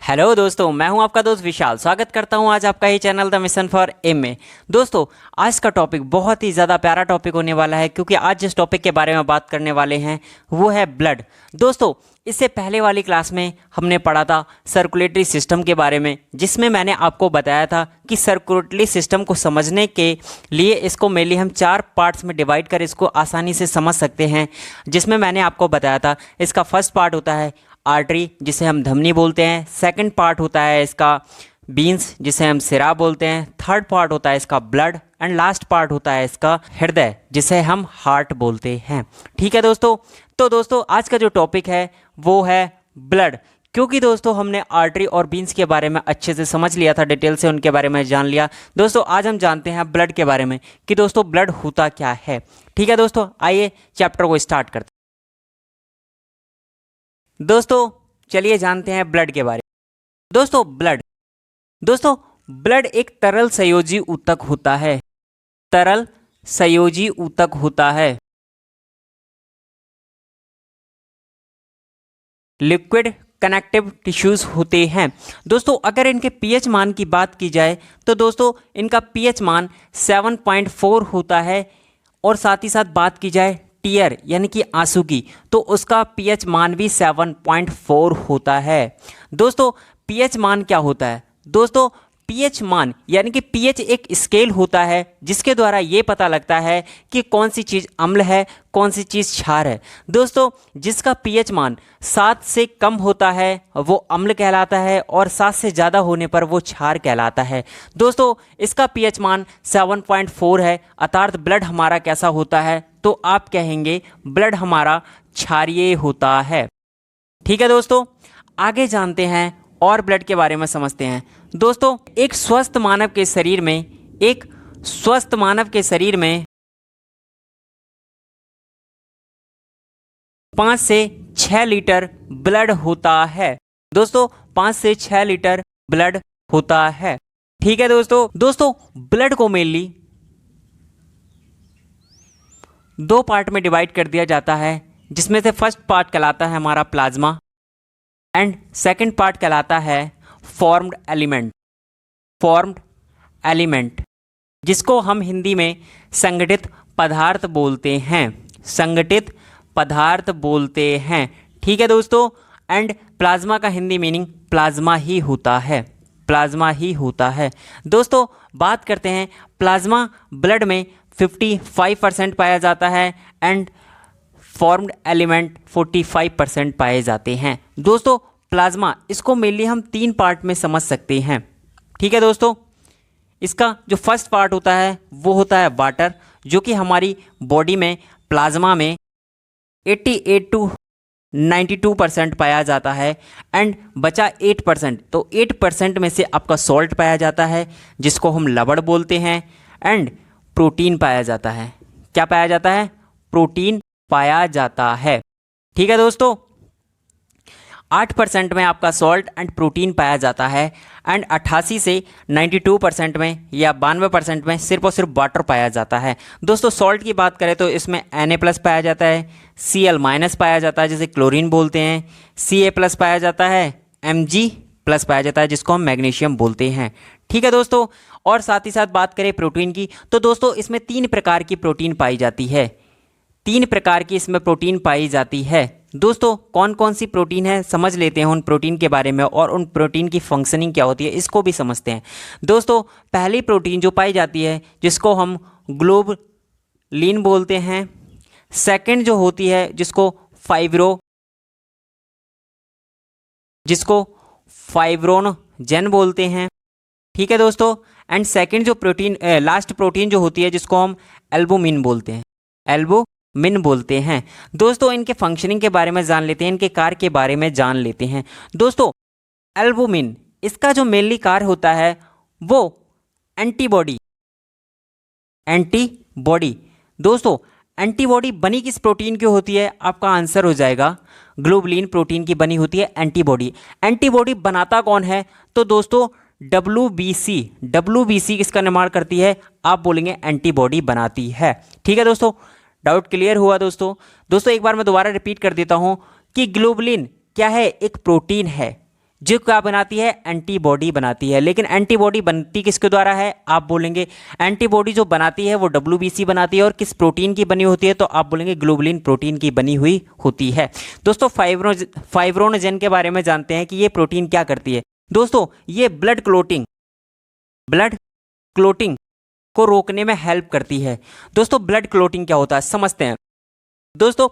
Hello दोस्तों, मैं हूं आपका दोस्त विशाल। स्वागत करता हूं आज आपका ही channel the mission for M में। दोस्तों, आज का टॉपिक बहुत ही ज़्यादा प्यारा टॉपिक होने वाला है, क्योंकि आज जिस टॉपिक के बारे में बात करने वाले हैं वो है ब्लड। दोस्तों, इससे पहले वाली क्लास में हमने पढ़ा था सर्कुलेटरी सिस्टम के बारे में, जिसमें मैंने आपको बताया था कि सर्कुलेटरी सिस्टम को समझने के लिए इसको मेनली हम 4 पार्ट्स में डिवाइड कर इसको आसानी से समझ सकते हैं। जिसमें मैंने आपको बताया था इसका फर्स्ट पार्ट होता है आर्टरी, जिसे हम धमनी बोलते हैं। सेकंड पार्ट होता है इसका बीन्स, जिसे हम सिरा बोलते हैं। थर्ड पार्ट होता है इसका ब्लड एंड लास्ट पार्ट होता है इसका हृदय, जिसे हम हार्ट बोलते हैं। ठीक है दोस्तों, तो दोस्तों आज का जो टॉपिक है वो है ब्लड। क्योंकि दोस्तों हमने आर्टरी और बीन्स के बारे में अच्छे से समझ लिया था, डिटेल से उनके बारे में जान लिया। दोस्तों आज हम जानते हैं ब्लड के बारे में कि दोस्तों ब्लड होता क्या है। ठीक है दोस्तों, आइए चैप्टर को स्टार्ट करते हैं। दोस्तों चलिए जानते हैं ब्लड के बारे में। दोस्तों ब्लड एक तरल संयोजी ऊतक होता है। तरल संयोजी ऊतक होता है। लिक्विड कनेक्टिव टिश्यूज होते हैं। दोस्तों अगर इनके पीएच मान की बात की जाए तो दोस्तों इनका पीएच मान 7.4 होता है, और साथ ही साथ बात की जाए टीयर यानी कि आंसू की, तो उसका पीएच मान भी 7.4 होता है। दोस्तों पीएच मान क्या होता है? दोस्तों पीएच मान यानी कि पीएच एक स्केल होता है जिसके द्वारा ये पता लगता है कि कौन सी चीज़ अम्ल है, कौन सी चीज़ क्षार है। दोस्तों जिसका पीएच मान 7 से कम होता है वो अम्ल कहलाता है, और 7 से ज़्यादा होने पर वो क्षार कहलाता है। दोस्तों इसका पीएच मान 7.4 है, अर्थात ब्लड हमारा कैसा होता है? तो आप कहेंगे ब्लड हमारा क्षारीय होता है। ठीक है दोस्तों, आगे जानते हैं और ब्लड के बारे में समझते हैं। दोस्तों एक स्वस्थ मानव के शरीर में 5 से 6 लीटर ब्लड होता है। दोस्तों 5 से 6 लीटर ब्लड होता है। ठीक है दोस्तों ब्लड को मेनली 2 पार्ट में डिवाइड कर दिया जाता है, जिसमें से फर्स्ट पार्ट कहलाता है हमारा प्लाज्मा एंड सेकंड पार्ट कहलाता है फॉर्म्ड एलिमेंट, जिसको हम हिंदी में संगठित पदार्थ बोलते हैं। ठीक है दोस्तों, एंड प्लाज्मा का हिंदी मीनिंग प्लाज्मा ही होता है। दोस्तों बात करते हैं प्लाज्मा ब्लड में 55% पाया जाता है एंड फॉर्म्ड एलिमेंट 45% पाए जाते हैं। दोस्तों प्लाज्मा इसको मेनली हम 3 पार्ट में समझ सकते हैं। ठीक है दोस्तों, इसका जो फर्स्ट पार्ट होता है वो होता है वाटर, जो कि हमारी बॉडी में प्लाज्मा में 88 to 92% पाया जाता है, एंड बचा 8%, तो 8% में से आपका सॉल्ट पाया जाता है जिसको हम लवण बोलते हैं, एंड प्रोटीन पाया जाता है। क्या पाया जाता है? प्रोटीन पाया जाता है। ठीक है दोस्तों, 8% में आपका सॉल्ट एंड प्रोटीन पाया जाता है, एंड 88 से 92% में या 92% में सिर्फ और सिर्फ वाटर पाया जाता है। दोस्तों सॉल्ट की बात करें तो इसमें Na+ पाया जाता है, Cl- पाया जाता है जिसे क्लोरीन बोलते हैं, Ca+ पाया जाता है, Mg+ पाया जाता है जिसको हम मैग्नीशियम बोलते हैं। ठीक है दोस्तों, और साथ ही साथ बात करें प्रोटीन की, तो दोस्तों इसमें 3 प्रकार की प्रोटीन पाई जाती है। 3 प्रकार की इसमें प्रोटीन पाई जाती है। दोस्तों कौन कौन सी प्रोटीन है समझ लेते हैं उन प्रोटीन के बारे में, और उन प्रोटीन की फंक्शनिंग क्या होती है इसको भी समझते हैं। दोस्तों पहली प्रोटीन जो पाई जाती है जिसको हम ग्लोबुलिन बोलते हैं। सेकंड जो होती है जिसको फाइब्रोनोजेन बोलते हैं। ठीक है दोस्तों, एंड सेकंड जो प्रोटीन लास्ट प्रोटीन जो होती है जिसको हम एल्बुमिन बोलते हैं। दोस्तों इनके फंक्शनिंग के बारे में जान लेते हैं, इनके कार्य के बारे में जान लेते हैं। दोस्तों एल्बुमिन इसका जो मेनली कार्य होता है वो एंटीबॉडी। दोस्तों एंटीबॉडी बनी किस प्रोटीन की होती है? आपका आंसर हो जाएगा ग्लोबुलिन प्रोटीन की बनी होती है एंटीबॉडी बनाता कौन है? तो दोस्तों WBC किसका निर्माण करती है? आप बोलेंगे एंटीबॉडी बनाती है। ठीक है दोस्तों, डाउट क्लियर हुआ दोस्तों एक बार मैं दोबारा रिपीट कर देता हूं कि ग्लोबुलिन क्या है? एक प्रोटीन है जो क्या बनाती है, एंटीबॉडी बनाती है। लेकिन एंटीबॉडी बनती किसके द्वारा है, आप बोलेंगे एंटीबॉडी जो बनाती है वो WBC बनाती है, और किस प्रोटीन की बनी होती है, तो आप बोलेंगे ग्लोबुलिन प्रोटीन की बनी हुई होती है। दोस्तों फाइब्रोनोजेन के बारे में जानते हैं कि ये प्रोटीन क्या करती है। दोस्तों ये ब्लड क्लोटिंग को रोकने में हेल्प करती है। दोस्तों ब्लड क्लोटिंग क्या होता है समझते हैं। दोस्तों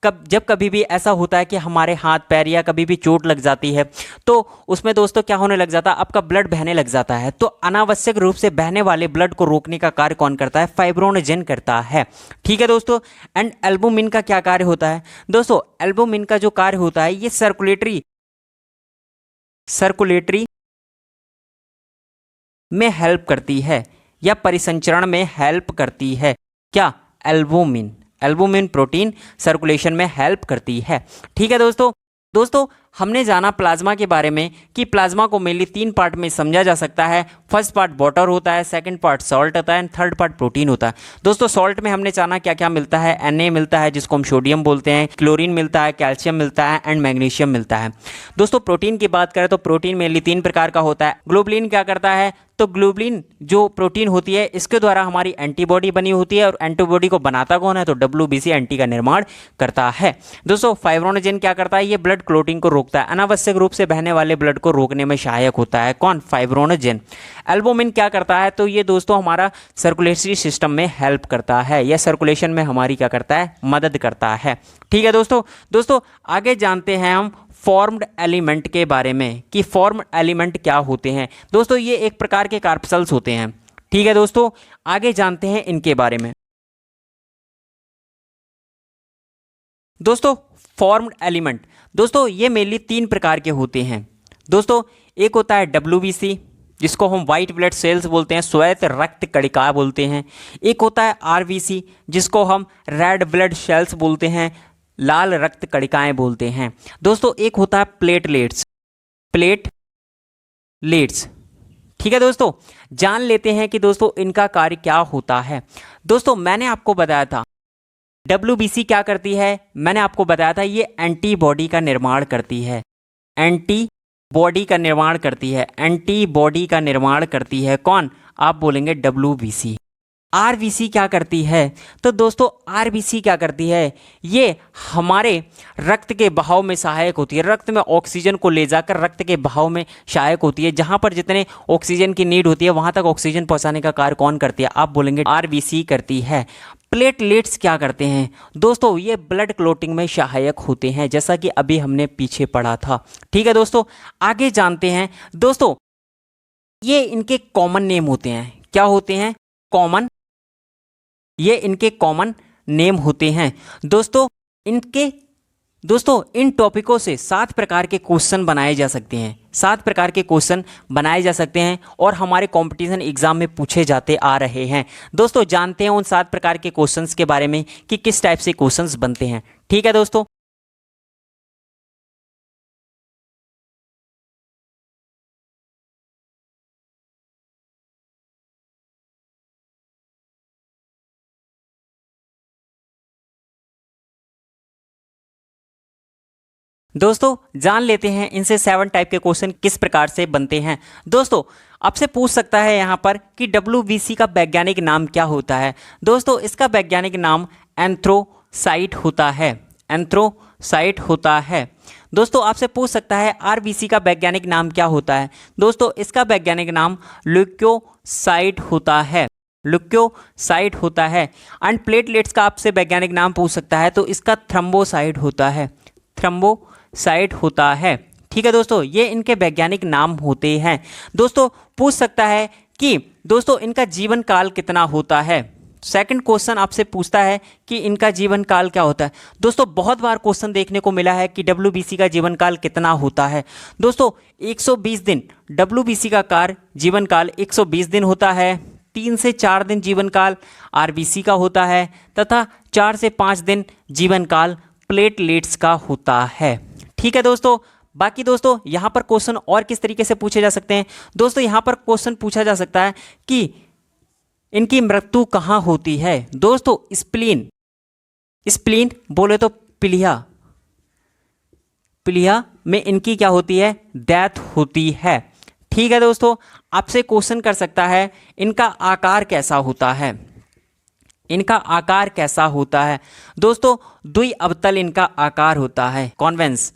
जब कभी भी ऐसा होता है कि हमारे हाथ पैर या कभी भी चोट लग जाती है, तो उसमें दोस्तों क्या होने लग जाता है, आपका ब्लड बहने लग जाता है। तो अनावश्यक रूप से बहने वाले ब्लड को रोकने का कार्य कौन करता है, फाइब्रोनोजेन करता है। ठीक है दोस्तों। एंड एल्बुमिन का क्या कार्य होता है, दोस्तों एल्बुमिन का जो कार्य होता है ये सर्कुलेटरी में हेल्प करती है या परिसंचरण में हेल्प करती है। क्या, एल्बुमिन प्रोटीन सर्कुलेशन में हेल्प करती है। ठीक है दोस्तों हमने जाना प्लाज्मा के बारे में कि प्लाज्मा को मेनली 3 पार्ट में समझा जा सकता है। फर्स्ट पार्ट वाटर होता है, सेकंड पार्ट सॉल्ट होता है, एंड थर्ड पार्ट प्रोटीन होता है। दोस्तों सॉल्ट में हमने जाना क्या क्या मिलता है, Na मिलता है जिसको हम सोडियम बोलते हैं, क्लोरीन मिलता है, कैल्शियम मिलता है, एंड मैग्नीशियम मिलता है। दोस्तों प्रोटीन की बात करें तो प्रोटीन मेनली 3 प्रकार का होता है। ग्लोबुलिन क्या करता है, तो ग्लोबुलिन जो प्रोटीन होती है इसके द्वारा हमारी एंटीबॉडी बनी होती है, और एंटीबॉडी को बनाता कौन है, तो WBC एंटी का निर्माण करता है। दोस्तों फाइब्रोनोजेन क्या करता है, ये ब्लड क्लोटिंग को रोकता है, अनावश्यक रूप से बहने वाले ब्लड को रोकने में सहायक होता है। कौन, फाइब्रोनोजेन। एल्बुमिन क्या करता है, तो ये दोस्तों हमारा सर्कुलेटरी सिस्टम में हेल्प करता है, यह सर्कुलेशन में हमारी क्या करता है, मदद करता है। ठीक है दोस्तों आगे जानते हैं हम फॉर्म्ड एलिमेंट के बारे में कि फॉर्म्ड एलिमेंट क्या होते हैं। दोस्तों ये एक प्रकार के कार्पसल्स होते हैं। ठीक है दोस्तों आगे जानते हैं इनके बारे में। दोस्तों फॉर्म्ड एलिमेंट, दोस्तों ये मेनली 3 प्रकार के होते हैं। दोस्तों एक होता है WBC जिसको हम वाइट ब्लड सेल्स बोलते हैं, श्वेत रक्त कणिका बोलते हैं। एक होता है RBC जिसको हम रेड ब्लड सेल्स बोलते हैं, लाल रक्त कणिकाएं बोलते हैं। दोस्तों एक होता है प्लेटलेट्स। ठीक है दोस्तों जान लेते हैं कि दोस्तों इनका कार्य क्या होता है। दोस्तों मैंने आपको बताया था WBC क्या करती है, मैंने आपको बताया था ये एंटीबॉडी का निर्माण करती है, एंटीबॉडी का निर्माण करती है। कौन, आप बोलेंगे WBC। RBC क्या करती है, तो दोस्तों RBC क्या करती है, ये हमारे रक्त के बहाव में सहायक होती है, रक्त में ऑक्सीजन को ले जाकर रक्त के बहाव में सहायक होती है। जहां पर जितने ऑक्सीजन की नीड होती है वहां तक ऑक्सीजन पहुंचाने का कार्य कौन करती है, आप बोलेंगे RBC करती है। प्लेटलेट्स क्या करते हैं, दोस्तों ये ब्लड क्लोटिंग में सहायक होते हैं, जैसा कि अभी हमने पीछे पढ़ा था। ठीक है दोस्तों आगे जानते हैं। दोस्तों ये इनके कॉमन नेम होते हैं, क्या होते हैं, कॉमन, ये इनके कॉमन नेम होते हैं। दोस्तों इन टॉपिकों से 7 प्रकार के क्वेश्चन बनाए जा सकते हैं, 7 प्रकार के क्वेश्चन बनाए जा सकते हैं और हमारे कंपटीशन एग्जाम में पूछे जाते आ रहे हैं। दोस्तों जानते हैं उन 7 प्रकार के क्वेश्चंस के बारे में कि किस टाइप से क्वेश्चंस बनते हैं। ठीक है दोस्तों जान लेते हैं इनसे 7 टाइप के क्वेश्चन किस प्रकार से बनते हैं। दोस्तों आपसे पूछ सकता है यहाँ पर कि WBC का वैज्ञानिक नाम क्या होता है। दोस्तों इसका वैज्ञानिक नाम एंथ्रोसाइट होता है। दोस्तों आपसे पूछ सकता है RBC का वैज्ञानिक नाम क्या होता है। दोस्तों इसका वैज्ञानिक नाम ल्यूकोसाइट होता है। एंड प्लेटलेट्स का आपसे वैज्ञानिक नाम पूछ सकता है, तो इसका थ्रम्बोसाइट होता है। ठीक है दोस्तों ये इनके वैज्ञानिक नाम होते हैं। दोस्तों पूछ सकता है कि दोस्तों इनका जीवन काल कितना होता है। सेकंड क्वेश्चन आपसे पूछता है कि इनका जीवन काल क्या होता है। दोस्तों बहुत बार क्वेश्चन देखने को मिला है कि WBC का जीवन काल कितना होता है। दोस्तों 120 दिन WBC का जीवन काल 120 दिन होता है। 3 से 4 दिन जीवन काल RBC का होता है तथा 4 से 5 दिन जीवन काल प्लेटलेट्स का होता है। ठीक है दोस्तों बाकी दोस्तों यहाँ पर क्वेश्चन और किस तरीके से पूछे जा सकते हैं। दोस्तों यहाँ पर क्वेश्चन पूछा जा सकता है कि इनकी मृत्यु कहाँ होती है। दोस्तों स्प्लीन बोले तो प्लीहा में इनकी क्या होती है, डेथ होती है। ठीक है दोस्तों, आपसे क्वेश्चन कर सकता है इनका आकार कैसा होता है, इनका आकार कैसा होता है। दोस्तों द्विअवतल इनका आकार होता है, कॉन्वेक्स।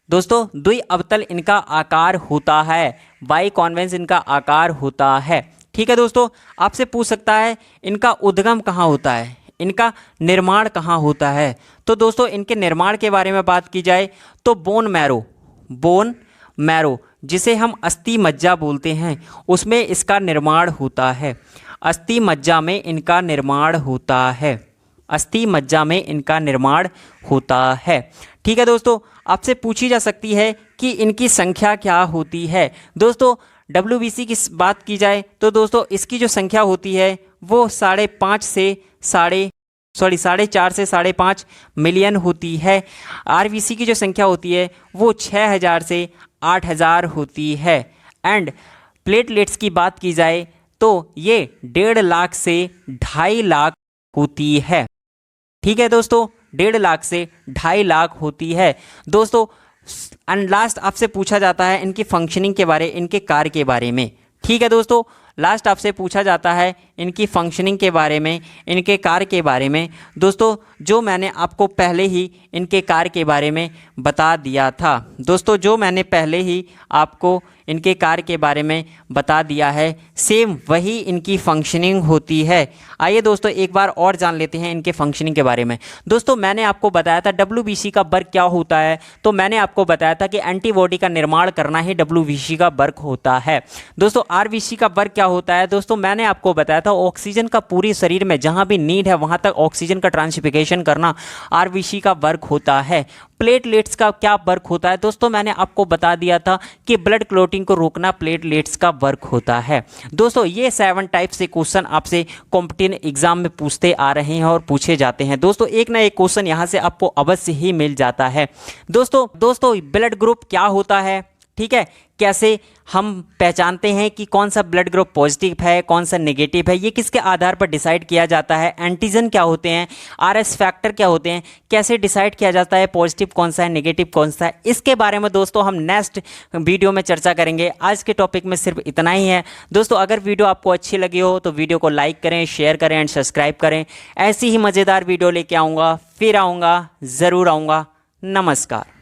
दोस्तों द्विअवतल इनका आकार होता है, बाई कॉन्वेक्स इनका आकार होता है। ठीक है दोस्तों, आपसे पूछ सकता है इनका उद्गम कहाँ होता है, इनका निर्माण कहाँ होता है। तो दोस्तों इनके निर्माण के बारे में बात की जाए तो बोन मैरो जिसे हम अस्थि मज्जा बोलते हैं, उसमें इसका निर्माण होता है। अस्थि मज्जा में इनका निर्माण होता है, अस्थि मज्जा में इनका निर्माण होता है। ठीक है दोस्तों, आपसे पूछी जा सकती है कि इनकी संख्या क्या होती है। दोस्तों WBC की बात की जाए तो दोस्तों इसकी जो संख्या होती है वो 4.5 से 5.5 मिलियन होती है। RBC की जो संख्या होती है वो 6000 से 8000 होती है। एंड प्लेटलेट्स की बात की जाए तो ये 1.5 लाख से 2.5 लाख होती है। ठीक है दोस्तों, 1.5 लाख से 2.5 लाख होती है दोस्तों। एंड लास्ट आपसे पूछा जाता है इनकी फंक्शनिंग के बारे, इनके कार्य के बारे में। ठीक है दोस्तों, लास्ट आपसे पूछा जाता है इनकी फंक्शनिंग के बारे में, इनके कार्य के बारे में। दोस्तों जो मैंने आपको पहले ही इनके कार्य के बारे में बता दिया था, दोस्तों जो मैंने पहले ही आपको इनके कार्य के बारे में बता दिया है, सेम वही इनकी फंक्शनिंग होती है। आइए दोस्तों एक बार और जान लेते हैं इनके फंक्शनिंग के बारे में। दोस्तों मैंने आपको बताया था WBC का वर्क क्या होता है, तो मैंने आपको बताया था कि एंटीबॉडी का निर्माण करना ही WBC का वर्क होता है। दोस्तों RBC का वर्क क्या होता है, दोस्तों मैंने आपको बताया था ऑक्सीजन का पूरी शरीर में जहां भी नीड है वहां तक ऑक्सीजन का ट्रांसफिकेशन करना RBC का वर्क होता है। प्लेटलेट्स का क्या वर्क होता है, दोस्तों मैंने आपको बता दिया था कि ब्लड क्लॉटिंग को रोकना प्लेटलेट्स का वर्क होता है। दोस्तों ये 7 टाइप से क्वेश्चन आपसे कॉम्पिटिटिव एग्जाम में पूछते आ रहे हैं और पूछे जाते हैं। दोस्तों एक ना एक क्वेश्चन यहां से आपको अवश्य ही मिल जाता है। दोस्तों ब्लड ग्रुप क्या होता है, ठीक है, कैसे हम पहचानते हैं कि कौन सा ब्लड ग्रुप पॉजिटिव है, कौन सा नेगेटिव है, ये किसके आधार पर डिसाइड किया जाता है। एंटीजन क्या होते हैं, RS फैक्टर क्या होते हैं, कैसे डिसाइड किया जाता है पॉजिटिव कौन सा है, नेगेटिव कौन सा है, इसके बारे में दोस्तों हम नेक्स्ट वीडियो में चर्चा करेंगे। आज के टॉपिक में सिर्फ इतना ही है। दोस्तों अगर वीडियो आपको अच्छी लगी हो तो वीडियो को लाइक करें, शेयर करें एंड सब्सक्राइब करें। ऐसी ही मज़ेदार वीडियो लेके आऊँगा, फिर आऊँगा, ज़रूर आऊँगा। नमस्कार।